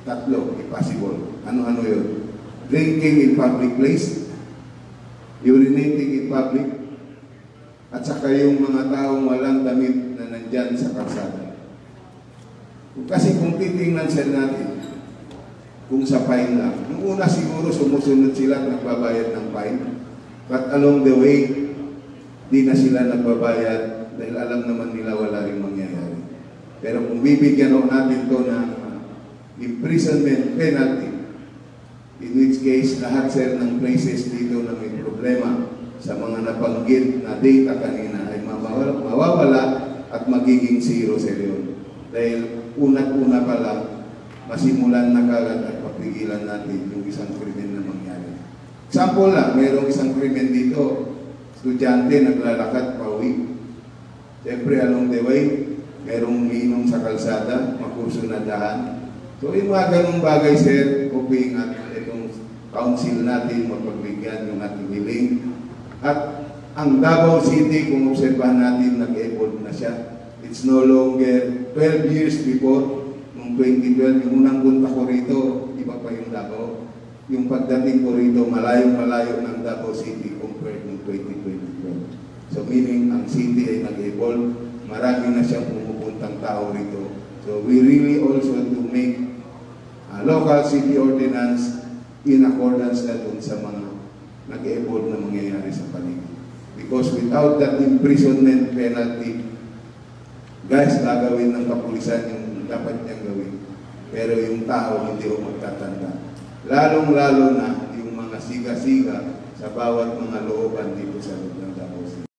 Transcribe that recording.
Tatlo, impossible. Ano-ano yun? Drinking in public place, urinating in public, at saka yung mga taong walang damit na nandyan sa kalsada. Kasi kung titingnan sila natin, kung sa fine lang, yung una siguro sumusunod sila at nagbabayad ng fine, but along the way, di na sila nagbabayad dahil alam naman nila wala rin mangyayari. Pero kung bibigyan natin to ng imprisonment penalty, in which case, lahat sir ng places dito na may problema sa mga nabanggit na data kanina ay mawawala at magiging zero sir yun. Dahil una pa lang, masimulan na kagad at papigilan natin yung isang krimen na mangyari. Example lang, mayroong isang krimen dito, estudyante naglalakad pauwi. Siyempre along the way, mayroong umiinom sa kalsada, makurso na dahan. So yung mga ganung bagay sir, hoping at itong council natin mapagbigyan yung ating hiling. At ang Davao City, kung obserbahan natin, nag-evolve na siya. It's no longer 12 years before, noong 2012, yung unang punta ko rito, iba pa yung Davao. Yung pagdating ko rito, malayo-malayo ng Davao City compared noong 2012. So meaning, ang city ay nag-evolve, marami na siyang pumupuntang tao rito. So we really also to make a local city ordinance in accordance na dun sa mga nag-evolve na mangyayari sa paligid. Because without that imprisonment penalty, guys, gagawin ng kapulisan yung dapat niyang gawin. Pero yung tao hindi ko magtatanda. Lalong-lalo na yung mga siga-siga sa bawat mga looban dito sa lugar.